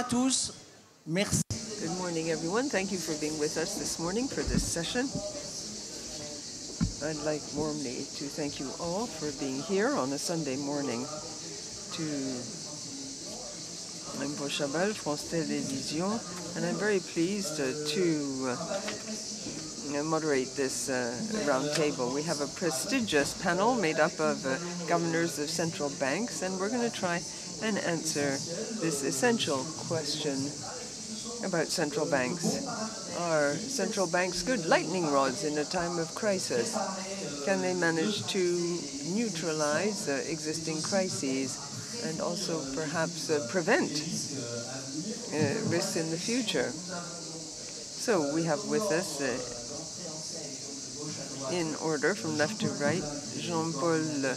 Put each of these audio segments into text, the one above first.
tous. Merci. Good morning, everyone. Thank you for being with us this morning for this session. I'd like warmly to thank you all for being here on a Sunday morning. I'm Paul Chabal, France Télévisions, and I'm very pleased to moderate this round table. We have a prestigious panel made up of governors of central banks, and we're going to try and answer this essential question about central banks. Are central banks good lightning rods in a time of crisis? Can they manage to neutralize existing crises and also perhaps prevent risks in the future? So we have with us, in order from left to right, Jean-Paul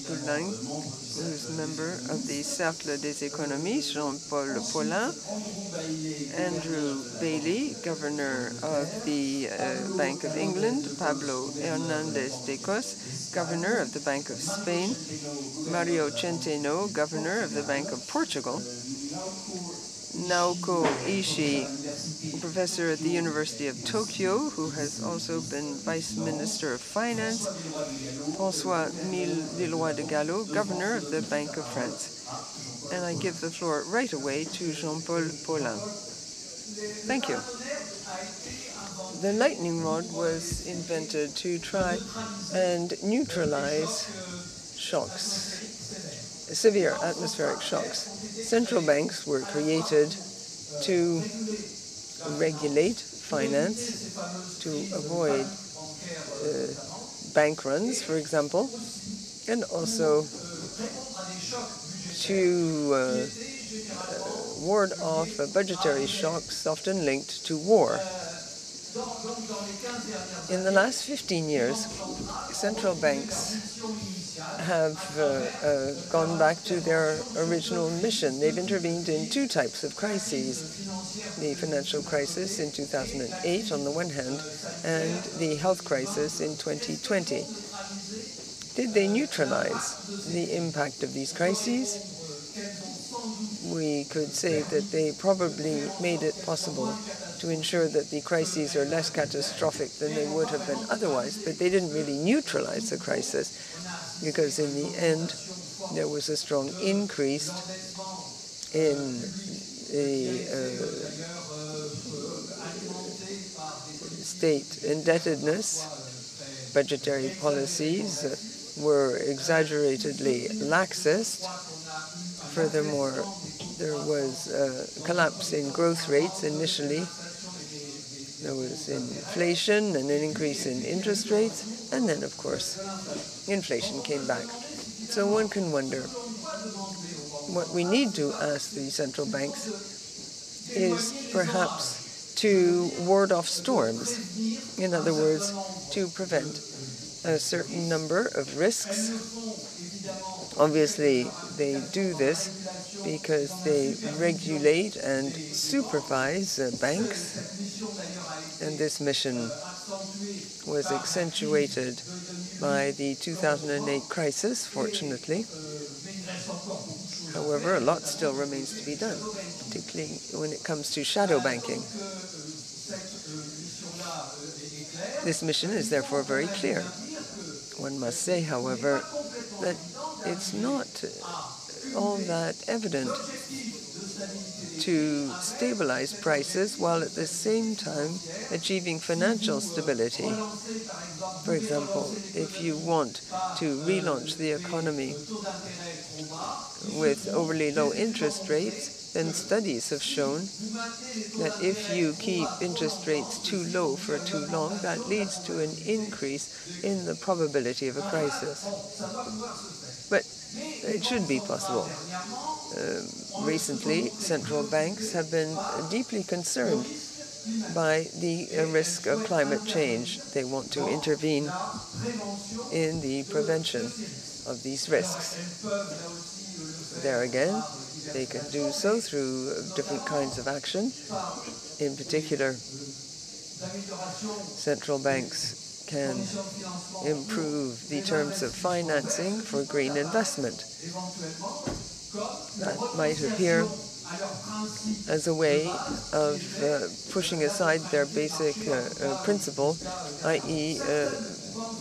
Poulain, who's a member of the Cercle des Économies, Jean-Paul Paulin, Andrew Bailey, governor of the Bank of England, Pablo Hernández de Cos, governor of the Bank of Spain, Mario Centeno, governor of the Bank of Portugal, Naoko Ishii, professor at the University of Tokyo, who has also been Vice Minister of Finance, François Villeroy de Gallo, governor of the Bank of France. And I give the floor right away to Jean-Paul Paulin. Thank you. The lightning rod was invented to try and neutralize shocks, severe atmospheric shocks. Central banks were created to regulate finance, to avoid bank runs, for example, and also to ward off budgetary shocks often linked to war. In the last 15 years, central banks have gone back to their original mission. They've intervened in two types of crises: the financial crisis in 2008 on the one hand, and the health crisis in 2020. Did they neutralize the impact of these crises? We could say that they probably made it possible to ensure that the crises are less catastrophic than they would have been otherwise, but they didn't really neutralize the crisis, because in the end there was a strong increase in the state indebtedness. Budgetary policies were exaggeratedly laxist. Furthermore, there was a collapse in growth rates initially. There was inflation and an increase in interest rates, and then, of course, inflation came back. So one can wonder, what we need to ask the central banks is perhaps to ward off storms. In other words, to prevent a certain number of risks. Obviously, they do this because they regulate and supervise banks. And this mission was accentuated by the 2008 crisis, fortunately. However, a lot still remains to be done, particularly when it comes to shadow banking. This mission is therefore very clear. One must say, however, that it's not all that evident to stabilize prices while at the same time achieving financial stability. For example, if you want to relaunch the economy with overly low interest rates, then studies have shown that if you keep interest rates too low for too long, that leads to an increase in the probability of a crisis. But it should be possible. Recently, central banks have been deeply concerned by the risk of climate change. They want to intervene in the prevention of these risks. There again, they can do so through different kinds of action. In particular, central banks can improve the terms of financing for green investment. That might appear as a way of pushing aside their basic principle, i.e.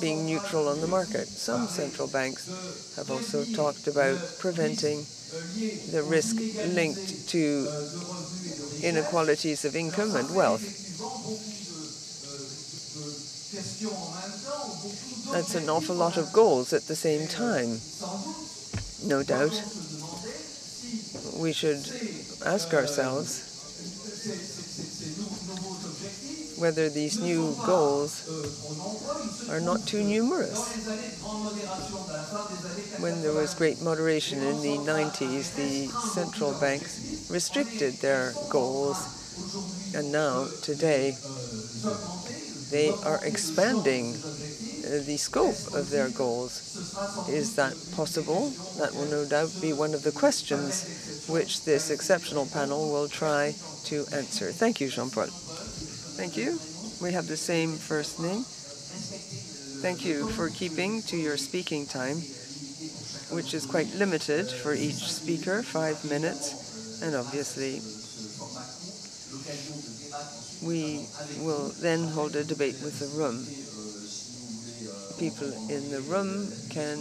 Being neutral on the market. Some central banks have also talked about preventing the risk linked to inequalities of income and wealth. That's an awful lot of goals at the same time. No doubt, we should ask ourselves whether these new goals are not too numerous. When there was great moderation in the 90s, the central banks restricted their goals, and now, today, they are expanding the scope of their goals. Is that possible? That will no doubt be one of the questions which this exceptional panel will try to answer. Thank you, Jean-Paul. Thank you. We have the same first name. Thank you for keeping to your speaking time, which is quite limited for each speaker, 5 minutes, and obviously we will then hold a debate with the room. People in the room can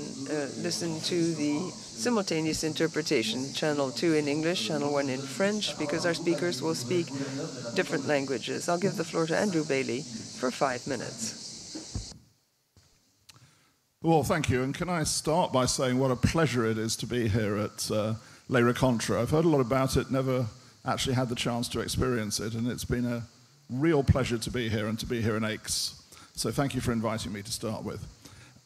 listen to the simultaneous interpretation, Channel 2 in English, Channel 1 in French, because our speakers will speak different languages. I'll give the floor to Andrew Bailey for 5 minutes. Well, thank you. And can I start by saying what a pleasure it is to be here at Les Rencontres. I've heard a lot about it, never actually had the chance to experience it, and it's been a real pleasure to be here and to be here in Aix. So thank you for inviting me to start with.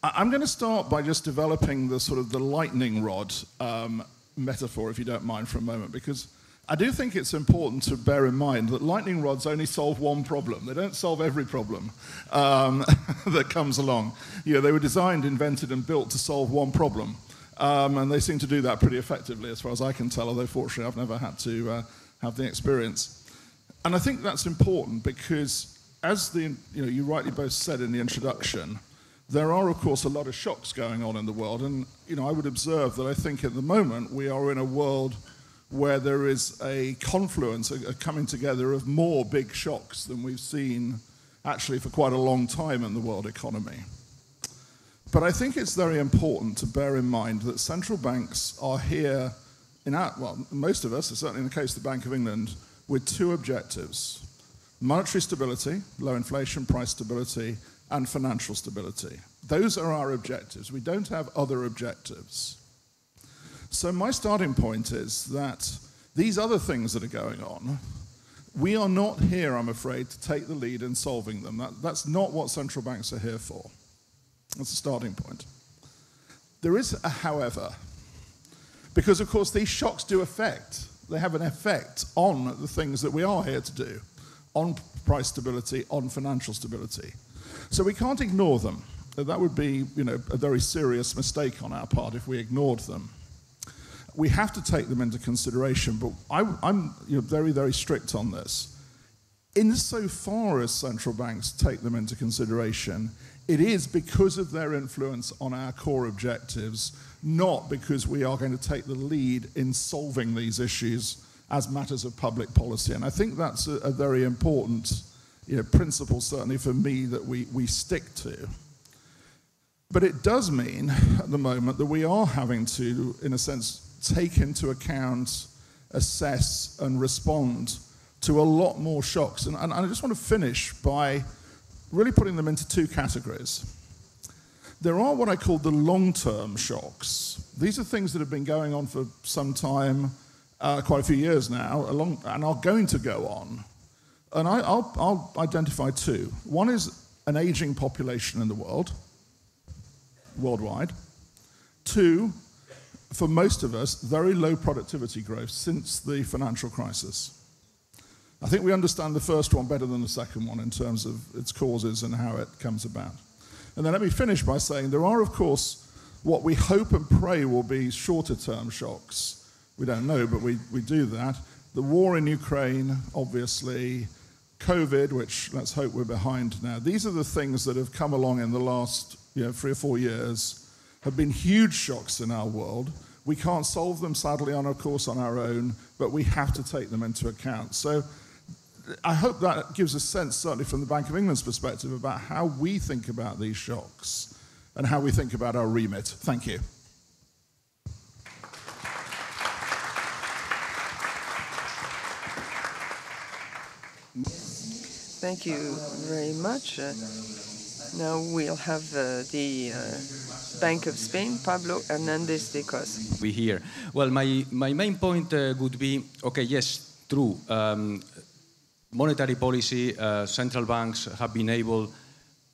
I'm going to start by just developing the sort of the lightning rod metaphor, if you don't mind, for a moment, because I do think it's important to bear in mind that lightning rods only solve one problem. They don't solve every problem that comes along. You know, they were designed, invented, and built to solve one problem, and they seem to do that pretty effectively, as far as I can tell, although fortunately I've never had to have the experience. And I think that's important because, as you rightly both said in the introduction, there are, of course, a lot of shocks going on in the world. And, I would observe that I think at the moment we are in a world where there is a confluence, a coming together of more big shocks than we've seen actually for quite a long time in the world economy. But I think it's very important to bear in mind that central banks are here, most of us, certainly in the case of the Bank of England, with two objectives: monetary stability, low inflation, price stability, and financial stability. Those are our objectives. We don't have other objectives. So my starting point is that these other things that are going on, we are not here, I'm afraid, to take the lead in solving them. That's not what central banks are here for. That's a starting point. There is a however, because of course these shocks do affect, they have an effect on the things that we are here to do, on price stability, on financial stability. So we can't ignore them. That would be, a very serious mistake on our part if we ignored them. We have to take them into consideration, but I'm very, very strict on this. Insofar as central banks take them into consideration, it is because of their influence on our core objectives, not because we are going to take the lead in solving these issues as matters of public policy. And I think that's a very important principle, certainly for me, that we stick to. But it does mean, at the moment, that we are having to, in a sense, take into account, assess, and respond to a lot more shocks. And I just want to finish by really putting them into two categories. There are what I call the long-term shocks. These are things that have been going on for some time, quite a few years now, and are going to go on. And I'll identify two. One is an aging population in the worldwide. Two, for most of us, very low productivity growth since the financial crisis. I think we understand the first one better than the second one in terms of its causes and how it comes about. And then let me finish by saying there are, of course, what we hope and pray will be shorter-term shocks. We don't know, but we do that. The war in Ukraine, obviously, COVID, which let's hope we're behind now. These are the things that have come along in the last 3 or 4 years, have been huge shocks in our world. We can't solve them, sadly, of course, on our own, but we have to take them into account. So I hope that gives a sense, certainly from the Bank of England's perspective, about how we think about these shocks and how we think about our remit. Thank you. Thank you very much. Now we'll have the Bank of Spain, Pablo Hernández de Cos. We here. Well, my main point would be, okay, yes, true. Monetary policy, central banks have been able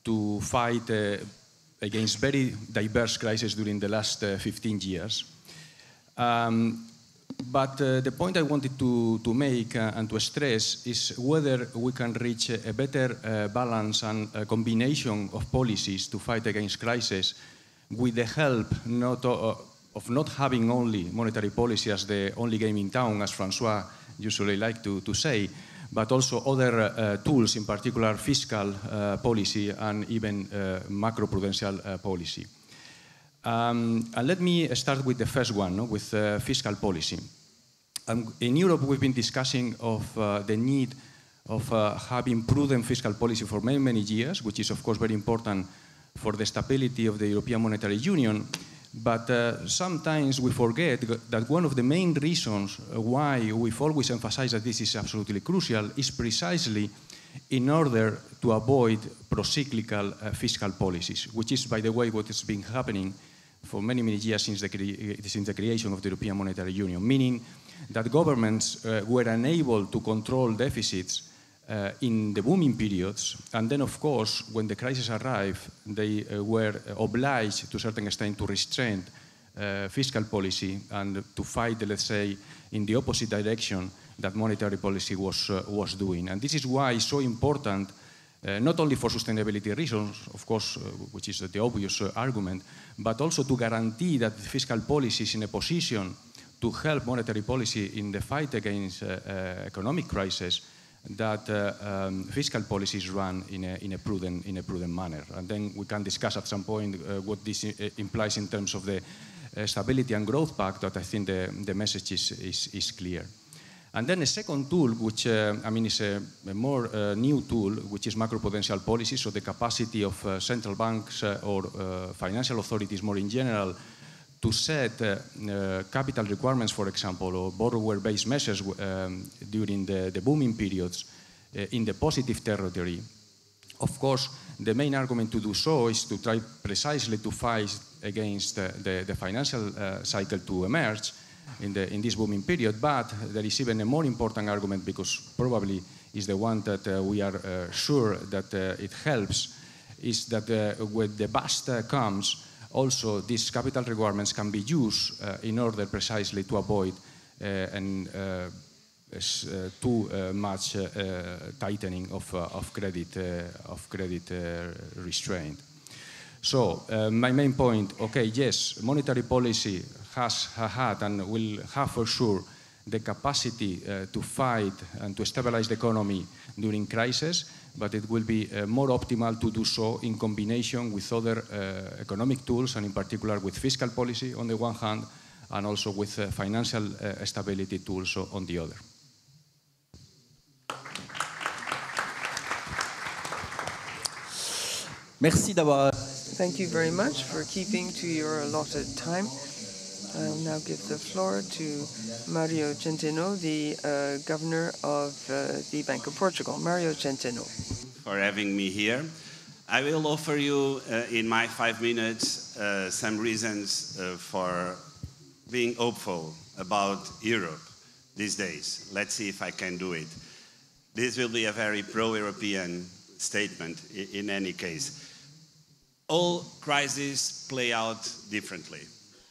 to fight against very diverse crises during the last 15 years. But the point I wanted to make and to stress is whether we can reach a better balance and a combination of policies to fight against crises with the help of not having only monetary policy as the only game in town, as Francois usually like to say, but also other tools, in particular fiscal policy and even macroprudential policy. And let me start with the first one, with fiscal policy. In Europe, we've been discussing of the need of having prudent fiscal policy for many, many years, which is, of course, very important for the stability of the European Monetary Union. But sometimes we forget that one of the main reasons why we've always emphasized that this is absolutely crucial is precisely in order to avoid pro-cyclical fiscal policies, which is, by the way, what has been happening for many, many years since the creation of the European Monetary Union, meaning that governments were unable to control deficits in the booming periods, and then, of course, when the crisis arrived, they were obliged to a certain extent to restrain fiscal policy and to fight, let's say, in the opposite direction that monetary policy was doing. And this is why it's so important, not only for sustainability reasons, of course, which is the obvious argument, but also to guarantee that fiscal policy is in a position to help monetary policy in the fight against economic crisis, that fiscal policies run in a prudent manner. And then we can discuss at some point what this implies in terms of the Stability and Growth Pact, that I think the message is clear. And then a second tool, which is a more new tool, which is macroprudential policy, so the capacity of central banks or financial authorities more in general to set capital requirements, for example, or borrower-based measures during the booming periods in the positive territory. Of course, the main argument to do so is to try precisely to fight against the financial cycle to emerge in this booming period, but there is even a more important argument, because probably is the one that we are sure that it helps, is that when the bust comes, also these capital requirements can be used in order precisely to avoid too much tightening of credit restraint. So my main point, okay, yes, monetary policy has had and will have for sure the capacity to fight and to stabilize the economy during crisis, but it will be more optimal to do so in combination with other economic tools, and in particular with fiscal policy on the one hand, and also with financial stability tools on the other. Merci d'avoir. Thank you very much for keeping to your allotted time. I'll now give the floor to Mario Centeno, the Governor of the Bank of Portugal. Mario Centeno. For having me here. I will offer you, in my 5 minutes, some reasons for being hopeful about Europe these days. Let's see if I can do it. This will be a very pro-European statement in any case. All crises play out differently.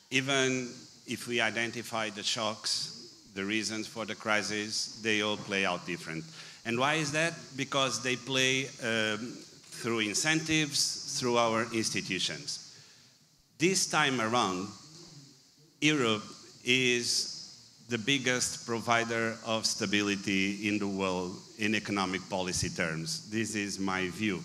Even if we identify the shocks, the reasons for the crisis, they all play out different. And why is that? Because they play through incentives, through our institutions. This time around, Europe is the biggest provider of stability in the world in economic policy terms. This is my view.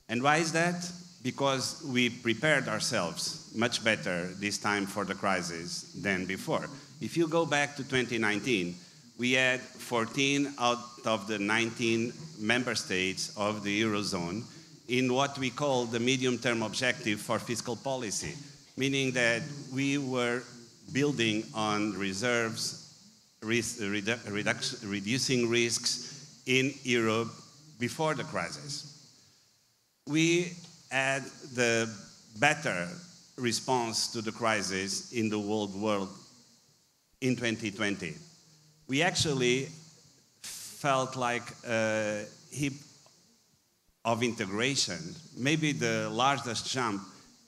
And why is that? because we prepared ourselves much better this time for the crisis than before. If you go back to 2019, we had 14 out of the 19 member states of the Eurozone in what we call the medium-term objective for fiscal policy, meaning that we were building on reserves, reducing risks in Europe before the crisis. We had the better response to the crisis in the world in 2020. We actually felt like a heap of integration, maybe the largest jump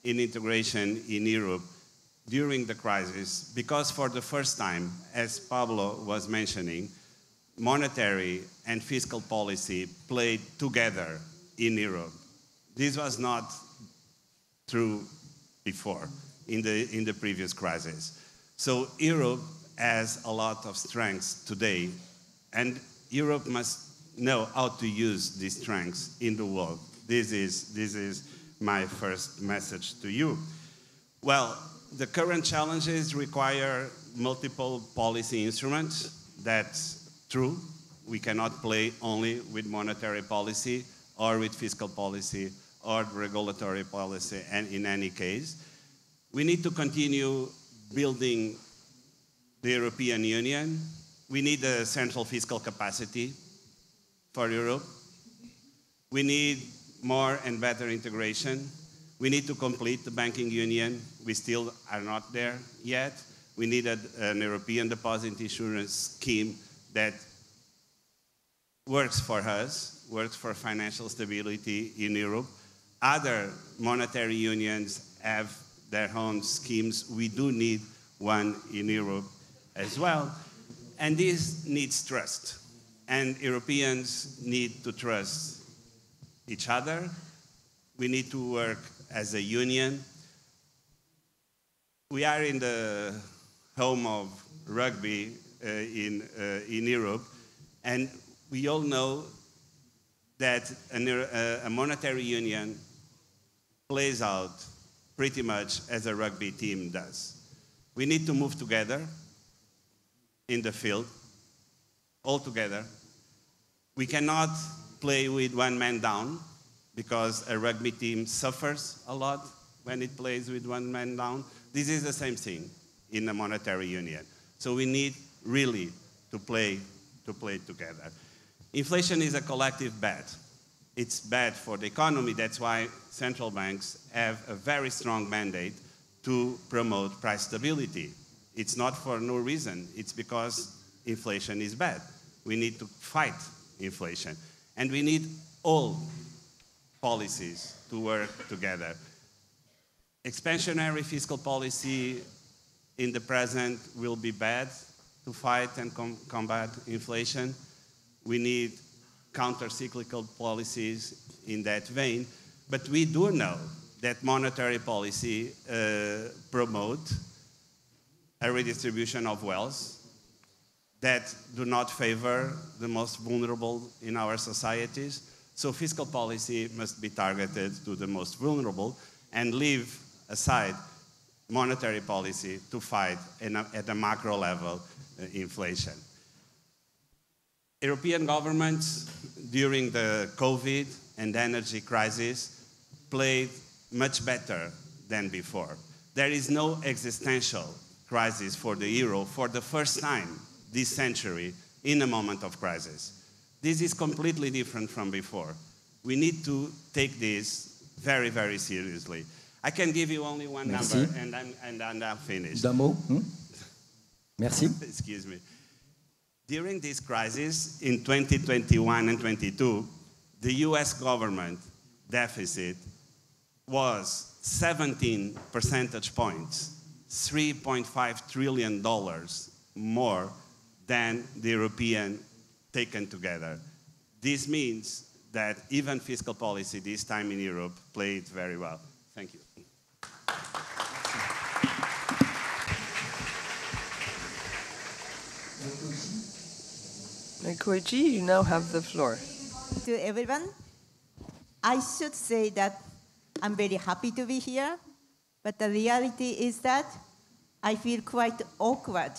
in integration in Europe during the crisis, because for the first time, as Pablo was mentioning, monetary and fiscal policy played together in Europe. This was not true before, in the previous crisis. So Europe has a lot of strengths today, and Europe must know how to use these strengths in the world. This is my first message to you. Well, the current challenges require multiple policy instruments. That's true. We cannot play only with monetary policy or with fiscal policy or regulatory policy, and in any case. We need to continue building the European Union. We need a central fiscal capacity for Europe. We need more and better integration. We need to complete the banking union. We still are not there yet. We need an European deposit insurance scheme that works for us, works for financial stability in Europe. Other monetary unions have their own schemes. We do need one in Europe as well. And this needs trust. And Europeans need to trust each other. We need to work as a union. We are in the home of rugby in Europe, and we all know that a monetary union plays out pretty much as a rugby team does. We need to move together in the field, all together. We cannot play with one man down, because a rugby team suffers a lot when it plays with one man down. This is the same thing in the monetary union. So we need really to play together. Inflation is a collective bad. It's bad for the economy. That's why central banks have a very strong mandate to promote price stability. It's not for no reason. It's because inflation is bad. We need to fight inflation. And we need all policies to work together. Expansionary fiscal policy in the present will be bad to fight and combat inflation. We need counter-cyclical policies in that vein, but we do know that monetary policy promote a redistribution of wealth that do not favor the most vulnerable in our societies. So fiscal policy must be targeted to the most vulnerable and leave aside monetary policy to fight at the macro level inflation. European governments during the COVID and energy crisis played much better than before. There is no existential crisis for the euro for the first time this century in a moment of crisis. This is completely different from before. We need to take this very, very seriously. I can give you only one Merci. number and I'm finished. D'un mot. Merci. Excuse me. During this crisis in 2021 and 22, the US government deficit was 17 percentage points, $3.5 trillion more than the European taken together. This means that even fiscal policy this time in Europe played very well. Thank you. Koichi, you now have the floor. To everyone, I should say that I'm very happy to be here, but the reality is that I feel quite awkward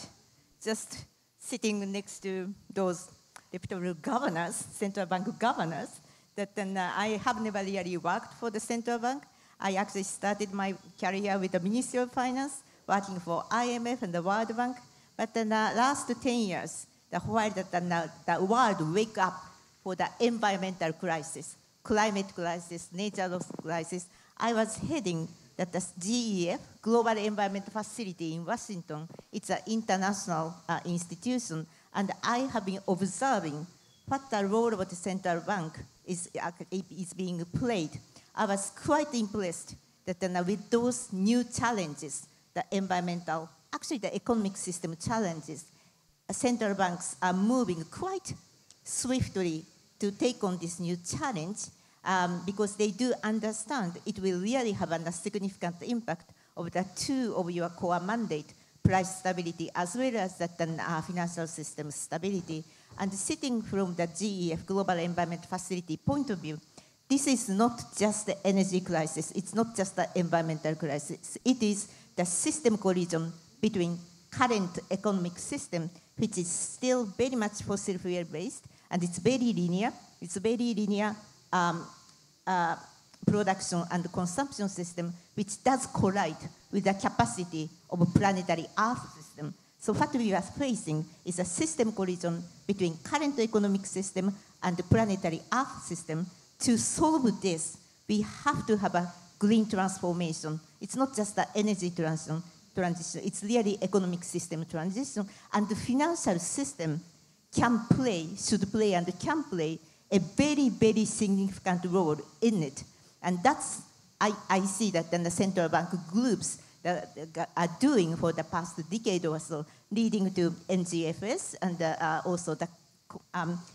just sitting next to those reputable governors, central bank governors, that then I have never really worked for the central bank. I actually started my career with the Ministry of Finance, working for IMF and the World Bank. But in the last 10 years, while the world wake up for the environmental crisis, climate crisis, nature loss crisis, I was heading that the GEF, Global Environment Facility in Washington, it's an international institution, and I have been observing what the role of the central bank is being played. I was quite impressed that with those new challenges, the environmental, actually the economic system challenges, central banks are moving quite swiftly to take on this new challenge because they do understand it will really have a significant impact of the two of your core mandate, price stability as well as the financial system stability. And sitting from the GEF, Global Environment Facility point of view, this is not just the energy crisis, it's not just the environmental crisis, it is the system collision between current economic system, which is still very much fossil fuel based, and it's very linear production and consumption system, which does collide with the capacity of a planetary Earth system. So what we are facing is a system collision between current economic system and the planetary Earth system. To solve this, we have to have a green transformation. It's not just the energy transition, it's really economic system transition. And the financial system should play a very, very significant role in it. And that's, I see that then the central bank groups that are doing for the past decade or so, leading to NGFS and also the,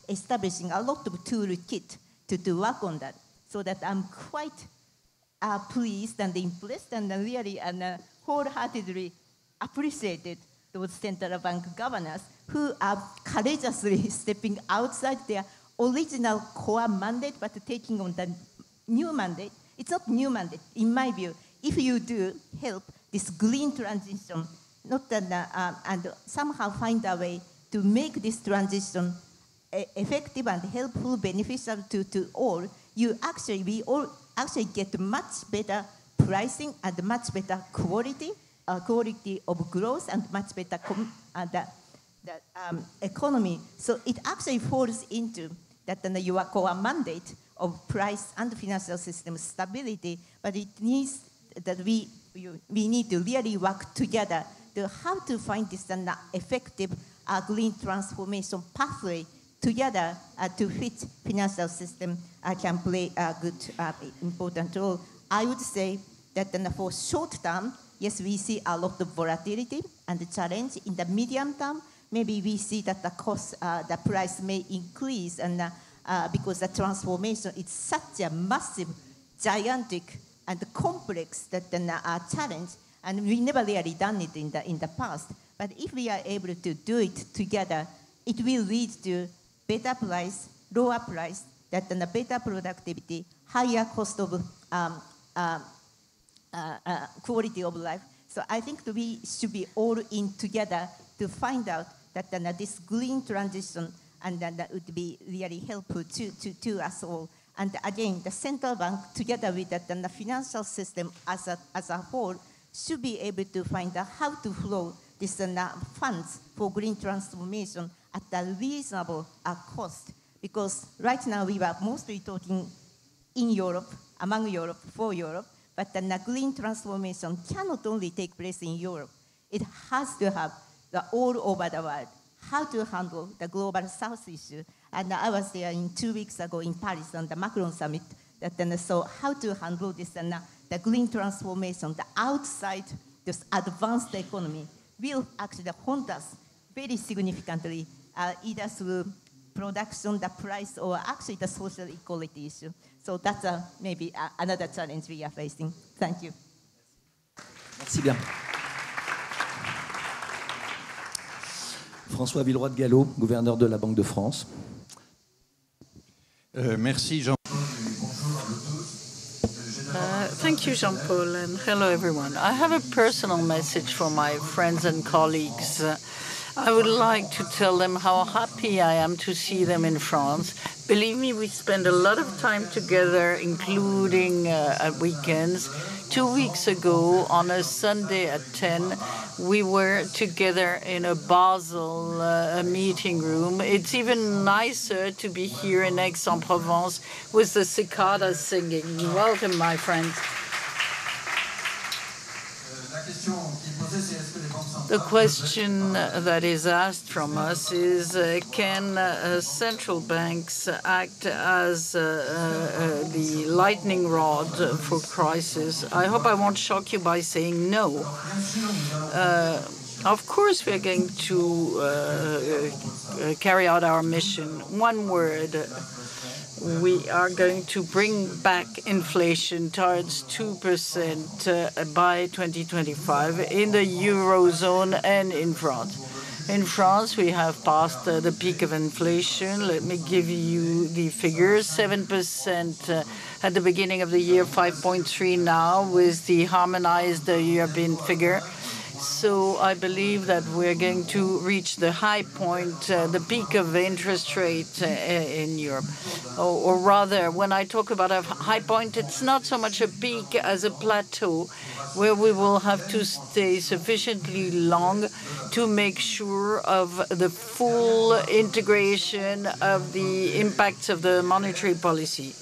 establishing a lot of toolkit to work on that. So that I'm quite pleased and impressed and really wholeheartedly appreciated those central bank governors who are courageously stepping outside their original core mandate but taking on the new mandate. It's not new mandate, in my view. If you do help this green transition, and somehow find a way to make this transition effective and helpful, beneficial to all, we all actually get much better pricing and much better quality of growth and much better economy. So it actually falls into that your core mandate of price and financial system stability, but it needs that we need to really work together to how to find this effective green transformation pathway together to fit financial system can play a good, important role. I would say that for short term, yes, we see a lot of volatility and the challenge. In the medium term, maybe we see that the cost, the price may increase, and because the transformation is such a massive, gigantic, and complex that challenge, and we never really done it in the past. But if we are able to do it together, it will lead to better price, lower price, that better productivity, higher cost of quality of life. So I think we should be all in together to find out that this green transition, and that would be really helpful to us all. And again, the central bank, together with the financial system as a whole, should be able to find out how to flow this funds for green transformation at a reasonable cost. Because right now we were mostly talking in Europe, among Europe, for Europe, but the green transformation cannot only take place in Europe. It has to have all over the world how to handle the global south issue. And I was there 2 weeks ago in Paris on the Macron summit, so how to handle this the green transformation, the outside this advanced economy will actually haunt us very significantly, either through production, the price, or actually the social equality issue. So that's maybe another challenge we are facing. Thank you. Merci bien. François Villeroy de Gallo, gouverneur de la Banque de France. Merci Jean. Thank you, Jean-Paul, and hello, everyone. I have a personal message for my friends and colleagues. I would like to tell them how happy I am to see them in France. Believe me, we spend a lot of time together, including at weekends. 2 weeks ago, on a Sunday at 10, we were together in a Basel meeting room. It's even nicer to be here in Aix-en-Provence with the cicadas singing. Welcome, my friends. The question that is asked from us is, can central banks act as the lightning rod for crisis? I hope I won't shock you by saying no. Of course, we're going to carry out our mission. One word. We are going to bring back inflation towards 2% by 2025 in the Eurozone and in France. In France, we have passed the peak of inflation. Let me give you the figures. 7% at the beginning of the year, 5.3 now with the harmonized European figure. So I believe that we're going to reach the high point, the peak of interest rate in Europe. Or rather, when I talk about a high point, it's not so much a peak as a plateau where we will have to stay sufficiently long to make sure of the full integration of the impacts of the monetary policy.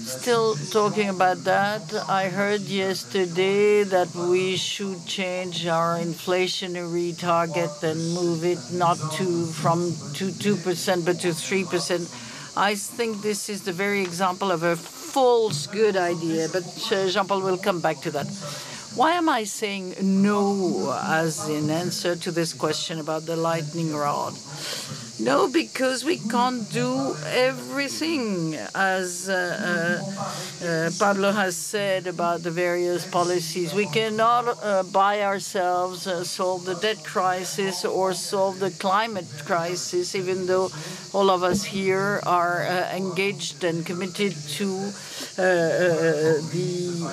Still talking about that, I heard yesterday that we should change our inflationary target and move it not from 2% but to 3%. I think this is the very example of a false good idea, but Jean-Paul will come back to that. Why am I saying no as in answer to this question about the lightning rod? No, because we can't do everything, as Pablo has said about the various policies. We cannot by ourselves solve the debt crisis or solve the climate crisis, even though all of us here are engaged and committed to the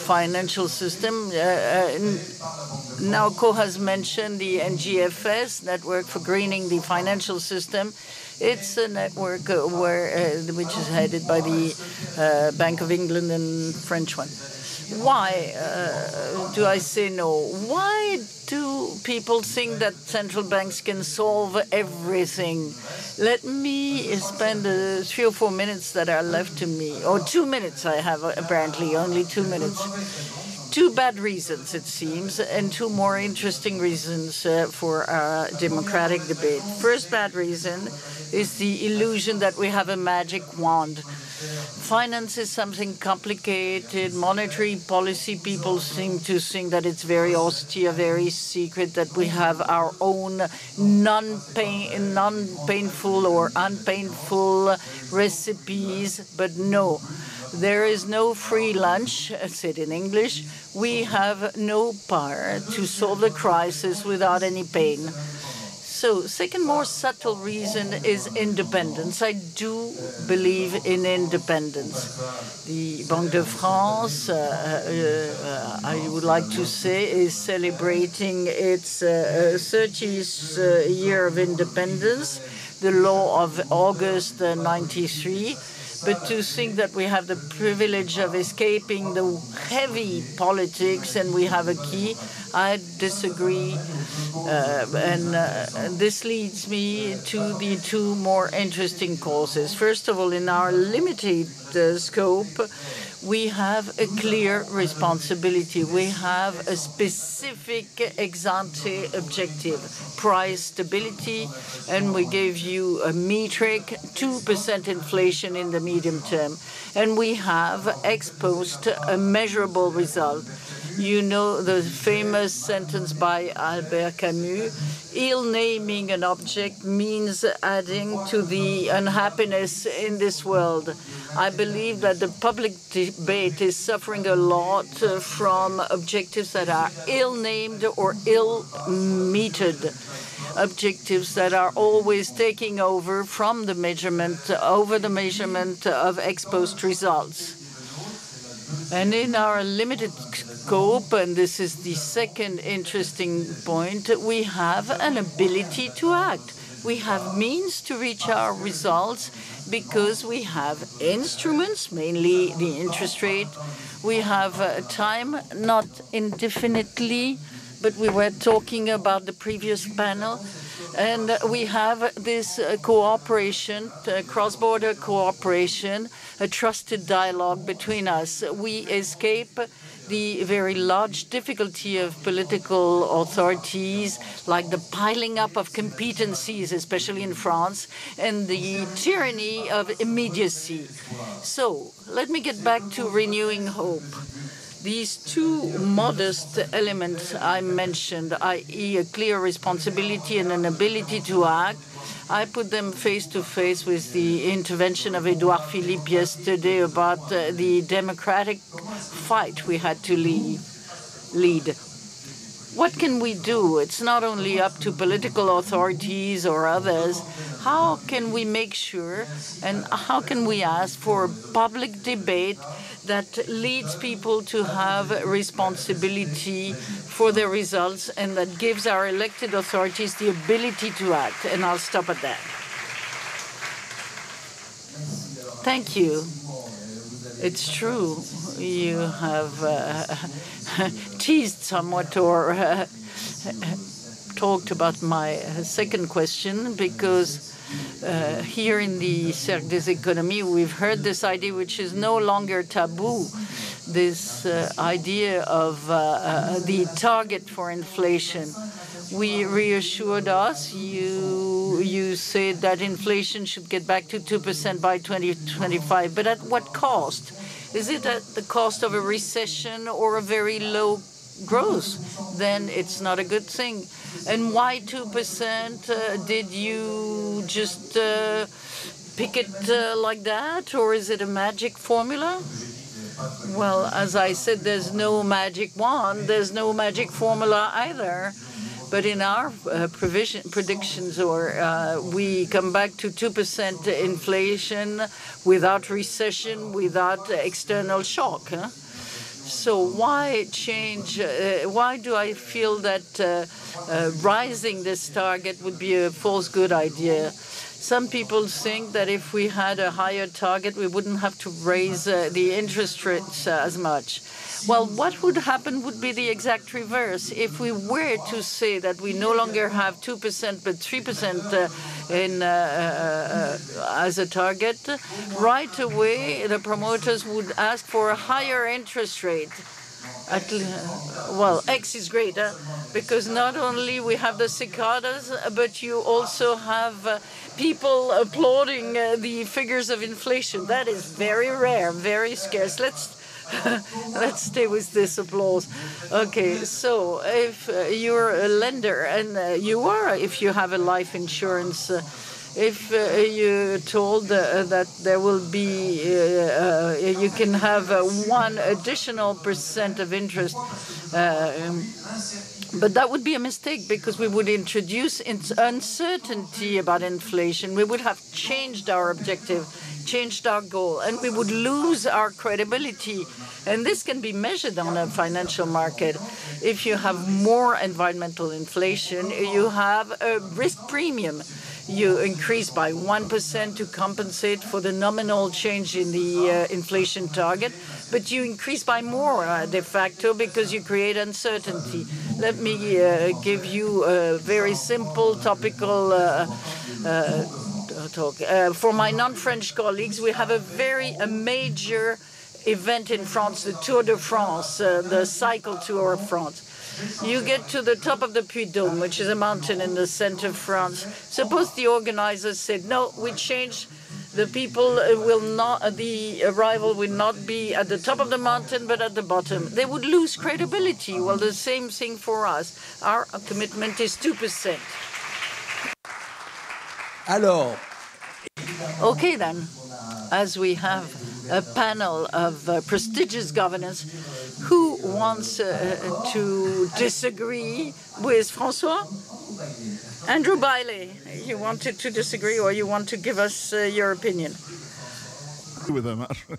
financial system. Nauko has mentioned the NGFS, Network for Greening the Financial System. It's a network which is headed by the Bank of England and French one. Why do I say no? Why do people think that central banks can solve everything? Let me spend 3 or 4 minutes that are left to me, or 2 minutes I have apparently, only 2 minutes. 2 bad reasons, it seems, and 2 more interesting reasons for our democratic debate. First bad reason is the illusion that we have a magic wand. Finance is something complicated. Monetary policy people seem to think that it's very austere, very secret, that we have our own non-painful or unpainful recipes. But no, there is no free lunch, said in English. We have no power to solve the crisis without any pain. So, second more subtle reason is independence. I do believe in independence. The Banque de France, I would like to say, is celebrating its 30th year of independence, the law of August 93. But to think that we have the privilege of escaping the heavy politics and we have a key, I disagree. And this leads me to the 2 more interesting causes. First of all, in our limited scope, we have a clear responsibility. We have a specific ex-ante objective, price stability, and we gave you a metric, 2% inflation in the medium term. And we have ex post a measurable result. You know the famous sentence by Albert Camus, ill-naming an object means adding to the unhappiness in this world. I believe that the public debate is suffering a lot from objectives that are ill-named or ill-metered. objectives that are always taking over from the measurement, of ex post results. And in our limited scope, and this is the second interesting point, we have an ability to act. We have means to reach our results because we have instruments, mainly the interest rate. We have time, not indefinitely, but we were talking about the previous panel. And we have this cooperation, cross-border cooperation, a trusted dialogue between us. We escape the very large difficulty of political authorities, like the piling up of competencies, especially in France, and the tyranny of immediacy. So let me get back to renewing hope. These two modest elements I mentioned, i.e. a clear responsibility and an ability to act, I put them face to face with the intervention of Edouard Philippe yesterday about the democratic fight we had to lead. What can we do? It's not only up to political authorities or others. How can we make sure and how can we ask for public debate that leads people to have responsibility for their results and that gives our elected authorities the ability to act? And I'll stop at that. Thank you. It's true. You have teased somewhat or talked about my second question because here in the Cercle des Économies, we've heard this idea, which is no longer taboo, this idea of the target for inflation. We reassured us. You said that inflation should get back to 2% by 2025, but at what cost? Is it at the cost of a recession or a very low growth? Then it's not a good thing. And why 2%? Did you just pick it like that, or is it a magic formula? Well, as I said, there's no magic wand. There's no magic formula either. But in our predictions, we come back to 2% inflation without recession, without external shock. So why change? Why do I feel that rising this target would be a false good idea? Some people think that if we had a higher target, we wouldn't have to raise the interest rates as much. Well, what would happen would be the exact reverse. If we were to say that we no longer have 2% but 3% as a target, right away the promoters would ask for a higher interest rate. Well, X is great, because not only we have the cicadas, but you also have people applauding the figures of inflation. That is very rare, very scarce. Let's stay with this applause. Okay, so if you're a lender, and you are, if you have a life insurance, if you're told that there will be, you can have 1 additional % of interest, but that would be a mistake because we would introduce uncertainty about inflation. We would have changed our objective, changed our goal, and we would lose our credibility. And this can be measured on a financial market. If you have more environmental inflation, you have a risk premium. You increase by 1% to compensate for the nominal change in the inflation target, but you increase by more de facto because you create uncertainty. Let me give you a very simple topical talk. For my non-French colleagues, we have a major event in France, the Tour de France, the cycle tour of France. You get to the top of the Puy-de-Dôme, which is a mountain in the center of France. Suppose the organizers said, no, we change. The people the arrival will not be at the top of the mountain, but at the bottom. They would lose credibility. Well, the same thing for us. Our commitment is 2%. Alors. Okay, then, as we have a panel of prestigious governors, who wants to disagree with François? Andrew Bailey, you wanted to disagree or you want to give us your opinion? With them, actually.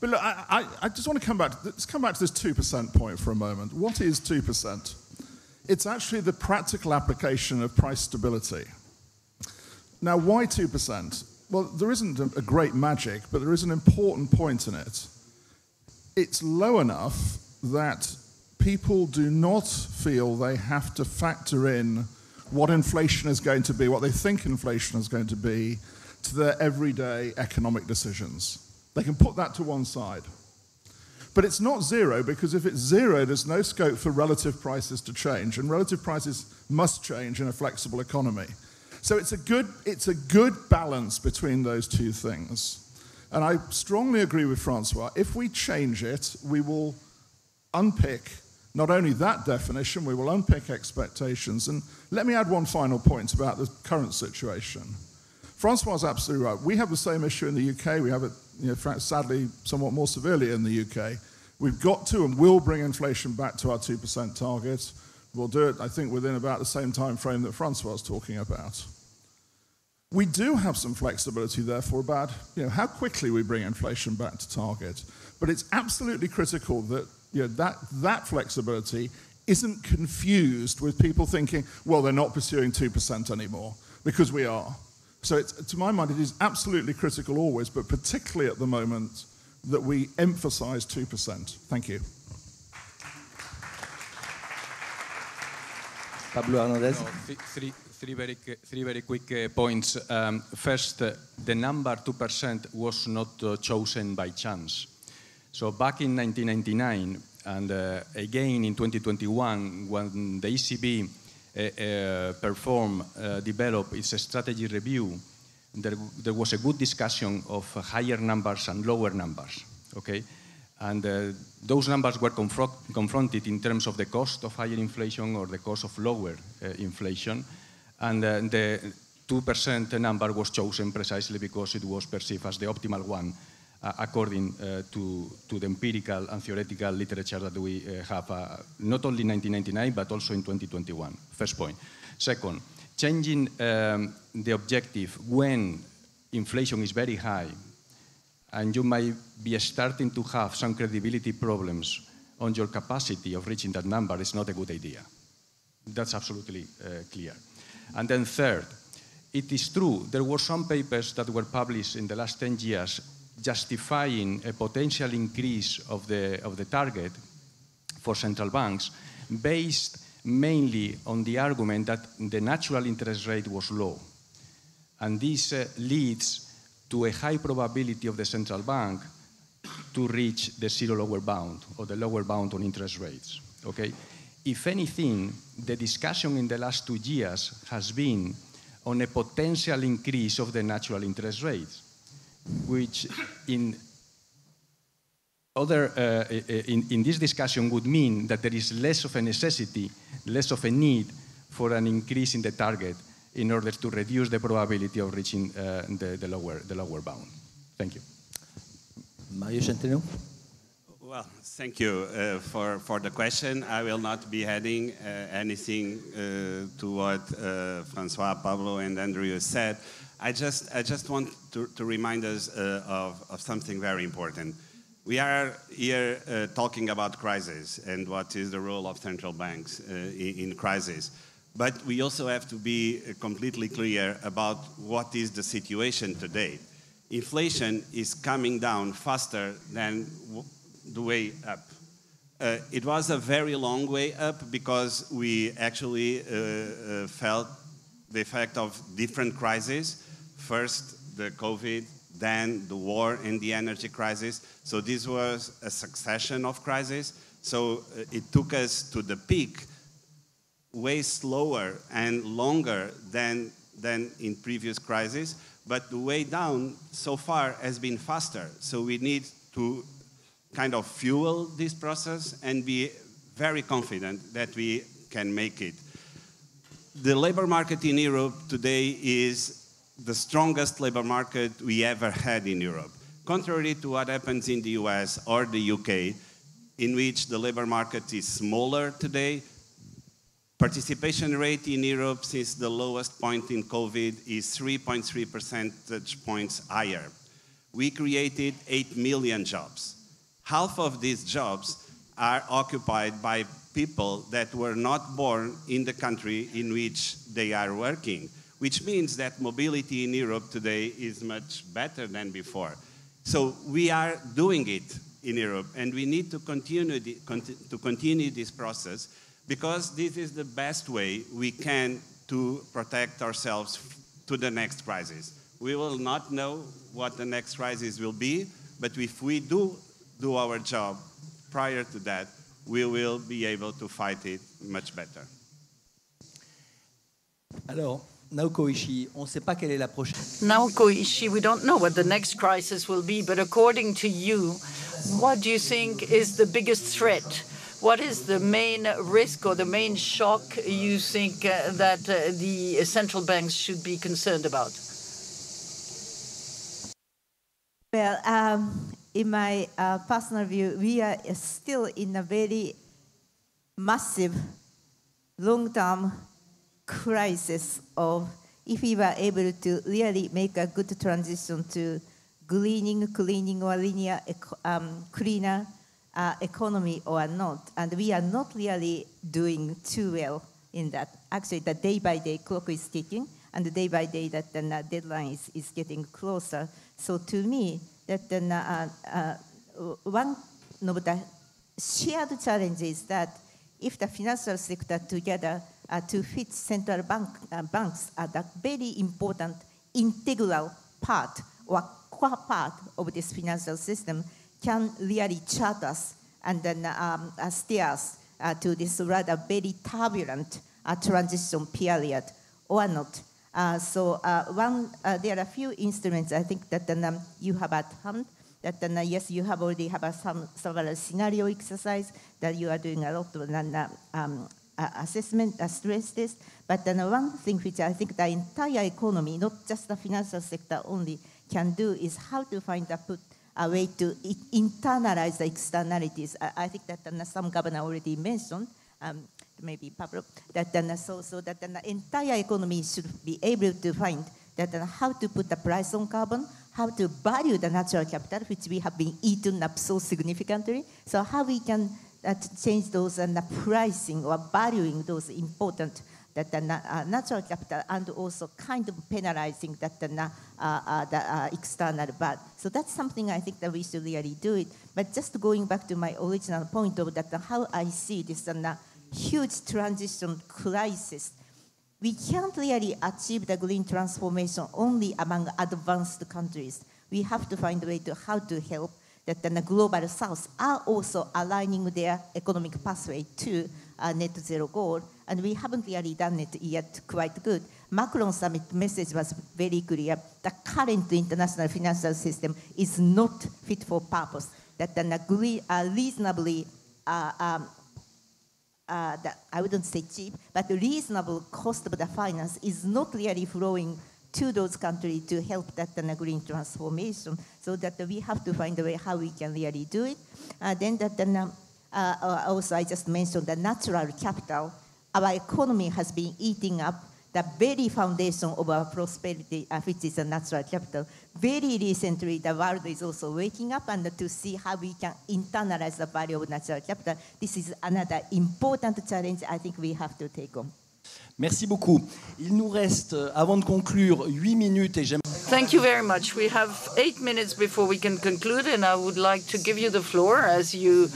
But look, I just want to come back. Let's come back to this 2% point for a moment. What is 2%? It's actually the practical application of price stability. Now, why 2%? Well, there isn't a great magic, but there is an important point in it. It's low enough that people do not feel they have to factor in what inflation is going to be, what they think inflation is going to be, to their everyday economic decisions. They can put that to one side. But it's not zero, because if it's zero, there's no scope for relative prices to change, and relative prices must change in a flexible economy. So it's a good balance between those two things. And I strongly agree with Francois. If we change it, we will unpick not only that definition, we will unpick expectations. And let me add one final point about the current situation. Francois is absolutely right. We have the same issue in the UK. We have it, sadly, somewhat more severely in the UK. We've got to and will bring inflation back to our 2% target. We'll do it, I think, within about the same time frame that Francois was talking about. We do have some flexibility, therefore, about how quickly we bring inflation back to target. But it's absolutely critical that that flexibility isn't confused with people thinking, well, they're not pursuing 2% anymore, because we are. So to my mind, it is absolutely critical always, but particularly at the moment, that we emphasize 2%. Thank you. Pablo Hernandez. Three very quick points. First, the number 2% was not chosen by chance. So back in 1999 and again in 2021, when the ECB developed its strategy review, there was a good discussion of higher numbers and lower numbers. Okay, and those numbers were confronted in terms of the cost of higher inflation or the cost of lower inflation. And the 2% number was chosen precisely because it was perceived as the optimal one, according to the empirical and theoretical literature that we have, not only in 1999, but also in 2021. First point. Second, changing the objective when inflation is very high, and you might be starting to have some credibility problems on your capacity of reaching that number, is not a good idea. That's absolutely clear. And then third, it is true, there were some papers that were published in the last 10 years justifying a potential increase of the target for central banks based mainly on the argument that the natural interest rate was low. And this leads to a high probability of the central bank to reach the zero lower bound or the lower bound on interest rates. Okay? If anything, the discussion in the last 2 years has been on a potential increase of the natural interest rates, which in this discussion would mean that there is less of a necessity, less of a need for an increase in the target in order to reduce the probability of reaching the lower bound. Thank you. Mario Centeno. Well, thank you for the question. I will not be adding anything to what Francois, Pablo, and Andrew said. I just want to remind us of something very important. We are here talking about crisis and what is the role of central banks in crisis. But we also have to be completely clear about what is the situation today. Inflation is coming down faster than the way up. It was a very long way up because we actually felt the effect of different crises. First, the COVID, then the war and the energy crisis. So this was a succession of crises. So it took us to the peak way slower and longer than in previous crises. But the way down so far has been faster. So we need to kind of fuel this process and be very confident that we can make it. The labor market in Europe today is the strongest labor market we ever had in Europe. Contrary to what happens in the US or the UK, in which the labor market is smaller today, Participation rate in Europe since the lowest point in COVID is 3.3 percentage points higher. We created 8 million jobs. Half of these jobs are occupied by people that were not born in the country in which they are working, which means that mobility in Europe today is much better than before. So we are doing it in Europe, and we need to continue this process, because this is the best way we can to protect ourselves to the next crisis. We will not know what the next crisis will be, but if we do our job prior to that, we will be able to fight it much better. Alors, Naoko Ishii, on ne sait pas quelle est la prochaine. Naoko Ishii, we don't know what the next crisis will be, but according to you, what do you think is the biggest threat? What is the main risk or the main shock you think that the central banks should be concerned about? Well, in my personal view, we are still in a very massive, long-term crisis of if we were able to really make a good transition to cleaning or linear, cleaner economy or not. And we are not really doing too well in that. Actually, the day-by-day clock is ticking, and the day-by-day that the deadline is getting closer. So to me, that one of the shared challenges is that if the financial sector together to fit central banks are the very important integral part or core part of this financial system, can really chart us and then steer us to this rather very turbulent transition period or not. So there are a few instruments I think that you have at hand. That yes, you have already have several scenario exercise that you are doing a lot of assessment, stress test. But one thing which I think the entire economy, not just the financial sector only, can do is how to find a way to internalize the externalities. I think that some governor already mentioned, maybe Pablo, that so that the entire economy should be able to find that how to put the price on carbon, how to value the natural capital, which we have been eaten up so significantly. So how we can change those and pricing or valuing those important that the natural capital, and also kind of penalizing that the external bad. So that's something I think that we should really do it. But just going back to my original point of that, how I see this huge transition crisis, we can't really achieve the green transformation only among advanced countries. We have to find a way to how to help that the global south are also aligning their economic pathway to net zero goal, and we haven't really done it yet quite good. Macron summit message was very clear. The current international financial system is not fit for purpose. That the reasonably I wouldn't say cheap, but the reasonable cost of the finance is not really flowing to those countries to help that green transformation. So that we have to find a way how we can really do it. Then that also I just mentioned the natural capital. Our economy has been eating up the very foundation of our prosperity, which is a natural capital. Very recently, the world is also waking up and to see how we can internalize the value of natural capital. This is another important challenge I think we have to take on. Merci beaucoup. Il nous reste, avant de conclure, 8 minutes et j'aimerais... Thank you very much. We have 8 minutes before we can conclude, and I would like to give you the floor as you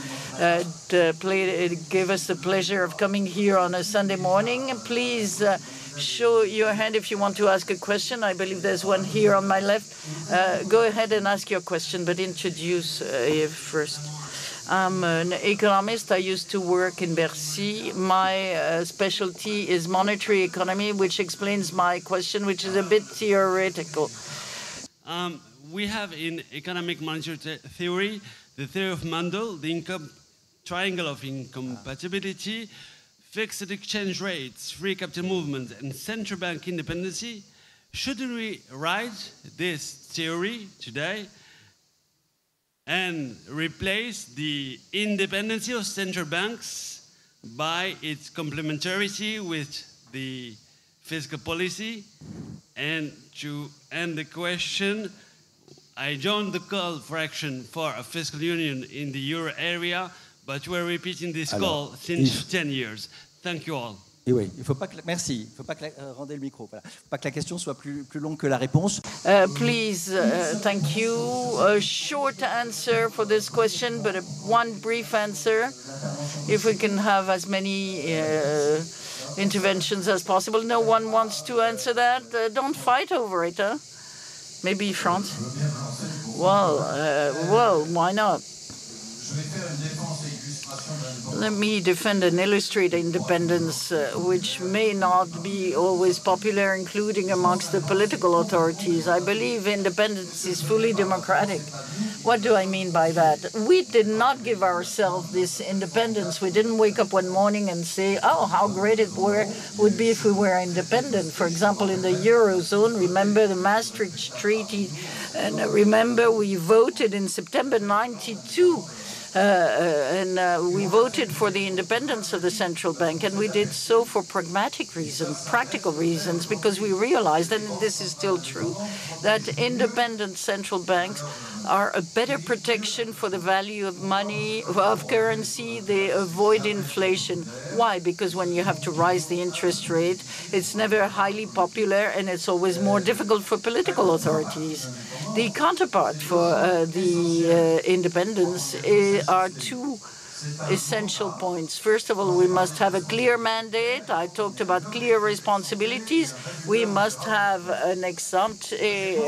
gave us the pleasure of coming here on a Sunday morning. Please show your hand if you want to ask a question. I believe there's one here on my left. Go ahead and ask your question, but introduce first. I'm an economist. I used to work in Bercy. My specialty is monetary economy, which explains my question, which is a bit theoretical. We have in economic monetary theory the theory of Mandel, the triangle of incompatibility, fixed exchange rates, free capital movement, and central bank independency. Should we write this theory today and replace the independency of central banks by its complementarity with the fiscal policy. And to end the question, I joined the call for action for a fiscal union in the euro area, but we're repeating this call since 10 years. Thank you all. Et oui, il faut pas que merci. Il faut pas que rendez le micro. Voilà. Faut pas que la question soit plus longue que la réponse. Please, thank you. A short answer for this question, but one brief answer. If we can have as many interventions as possible. No one wants to answer that. Don't fight over it, huh? Maybe France. Well, why not? Let me defend and illustrate independence, which may not be always popular, including amongst the political authorities. I believe independence is fully democratic. What do I mean by that? We did not give ourselves this independence. We didn't wake up one morning and say, oh, how great it would be if we were independent. For example, in the Eurozone, remember the Maastricht Treaty, and remember we voted in September 92. We voted for the independence of the central bank, and we did so for pragmatic reasons, practical reasons, because we realized, and this is still true, that independent central banks are a better protection for the value of money, of currency. They avoid inflation. Why? Because when you have to rise the interest rate, it's never highly popular, and it's always more difficult for political authorities. The counterpart for the independence are two essential points. First of all, we must have a clear mandate. I talked about clear responsibilities. We must have an ex ante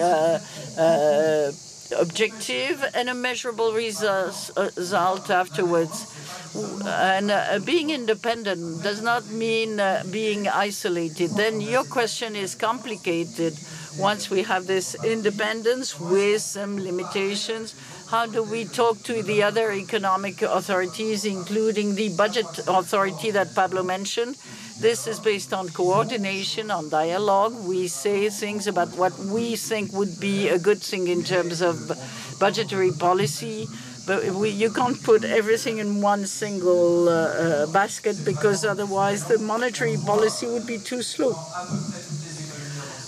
objective and a measurable result afterwards. And being independent does not mean being isolated. Then your question is complicated. Once we have this independence with some limitations, how do we talk to the other economic authorities, including the budget authority that Pablo mentioned? This is based on coordination, on dialogue. We say things about what we think would be a good thing in terms of budgetary policy. But you can't put everything in one single basket, because otherwise the monetary policy would be too slow.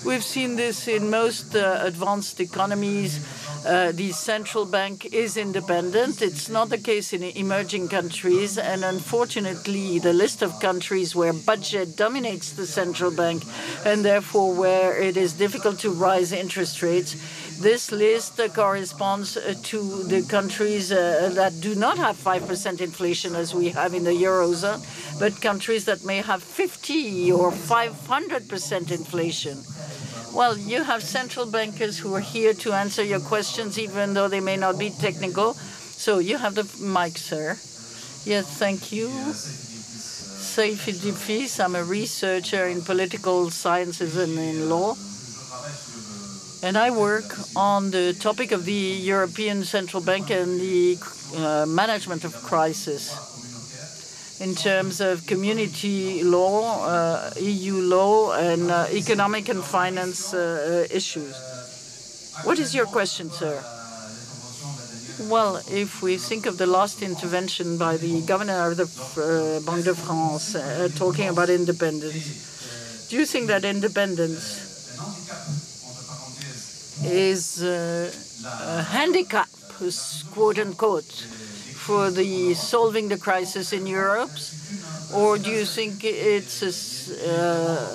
We've seen this in most advanced economies. The central bank is independent. It's not the case in emerging countries. And unfortunately, the list of countries where budget dominates the central bank, and therefore where it is difficult to rise interest rates, this list corresponds to the countries that do not have 5% inflation as we have in the Eurozone, but countries that may have 50 or 500% inflation. Well, you have central bankers who are here to answer your questions, even though they may not be technical. So you have the mic, sir. Yes, thank you. Saïf Idrifis, I'm a researcher in political sciences and in law. And I work on the topic of the European Central Bank and the management of crisis. In terms of community law, EU law, and economic and finance issues. What is your question, sir? Well, if we think of the last intervention by the governor of the Banque de France talking about independence, do you think that independence is a handicap, quote unquote, for the solving the crisis in Europe, or do you think it's a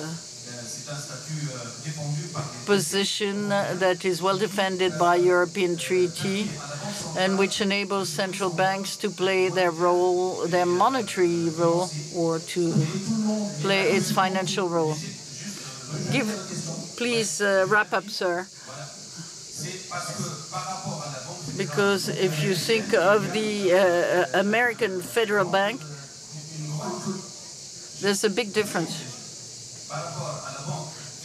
position that is well defended by European treaty and which enables central banks to play their role, their monetary role, or to play its financial role? Please wrap up, sir. Because if you think of the American Federal Bank, there's a big difference.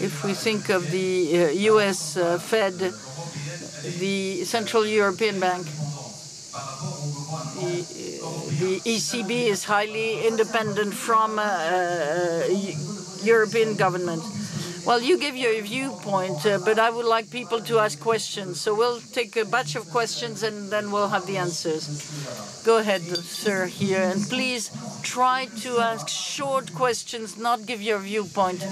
If we think of the US Fed, the Central European Bank, the ECB is highly independent from European government. Well, you give your viewpoint, but I would like people to ask questions. So we'll take a batch of questions and then we'll have the answers. Go ahead, sir, here. And please try to ask short questions, not give your viewpoint.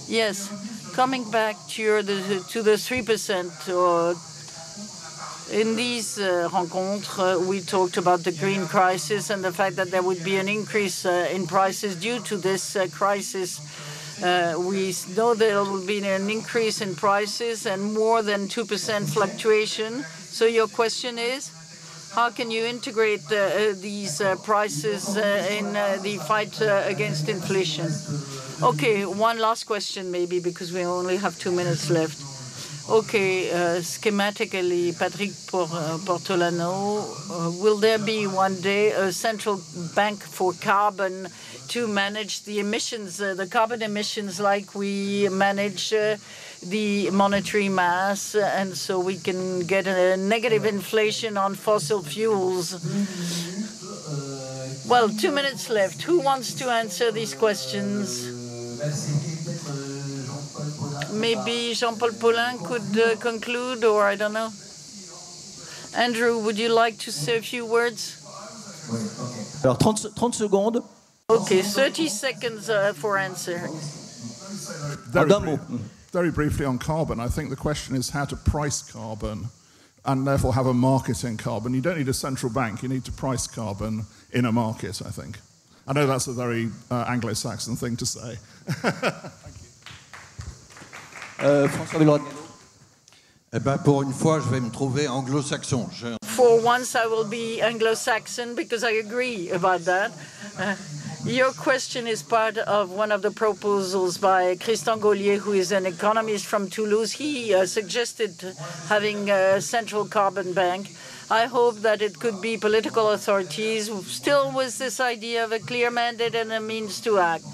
Yes, coming back to the 3%. In these rencontres, we talked about the green crisis and the fact that there would be an increase in prices due to this crisis. We know there will be an increase in prices and more than 2% fluctuation. So your question is, how can you integrate these prices in the fight against inflation? Okay, one last question maybe, because we only have 2 minutes left. Okay, schematically, Patrick Portolano, will there be one day a central bank for carbon to manage the emissions, the carbon emissions, like we manage the monetary mass, and so we can get a negative inflation on fossil fuels? Well, 2 minutes left. Who wants to answer these questions? Maybe Jean-Paul Paulin could conclude, or I don't know. Andrew, would you like to say a few words? Alors, 30 secondes. Okay, 30 seconds for answering. Very briefly on carbon, I think the question is how to price carbon and therefore have a market in carbon. You don't need a central bank, you need to price carbon in a market, I think. I know that's a very Anglo-Saxon thing to say. François Villeroy. Eh ben, pour une fois, je vais me trouver anglo-saxon. For once, I will be Anglo-Saxon because I agree about that. Your question is part of one of the proposals by Christian Gaulier, who is an economist from Toulouse. He suggested having a central carbon bank. I hope that it could be political authorities, still with this idea of a clear mandate and a means to act.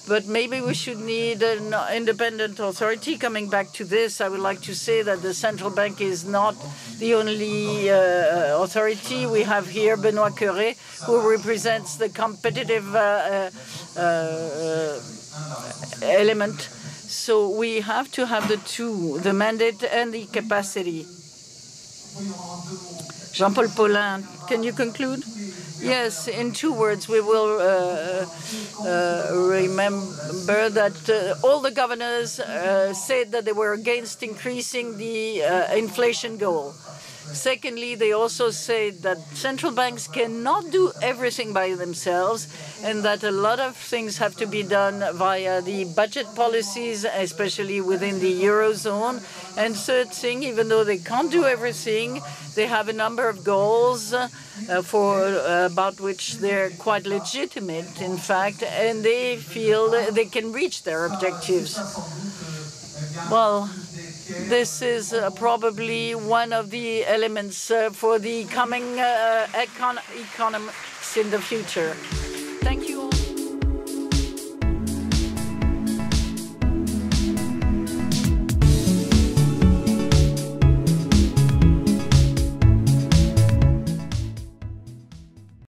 But maybe we should need an independent authority. Coming back to this, I would like to say that the central bank is not the only authority. We have here Benoît Cœuré, who represents the competitive element. So we have to have the two, the mandate and the capacity. Jean-Paul Paulin, can you conclude? Yes, in 2 words, we will remember that all the governors said that they were against increasing the inflation goal. Secondly, they also said that central banks cannot do everything by themselves and that a lot of things have to be done via the budget policies, especially within the Eurozone. And third thing, even though they can't do everything, they have a number of goals about which they're quite legitimate, in fact, and they feel they can reach their objectives. Well, this is probably one of the elements for the coming economics in the future. Thank you.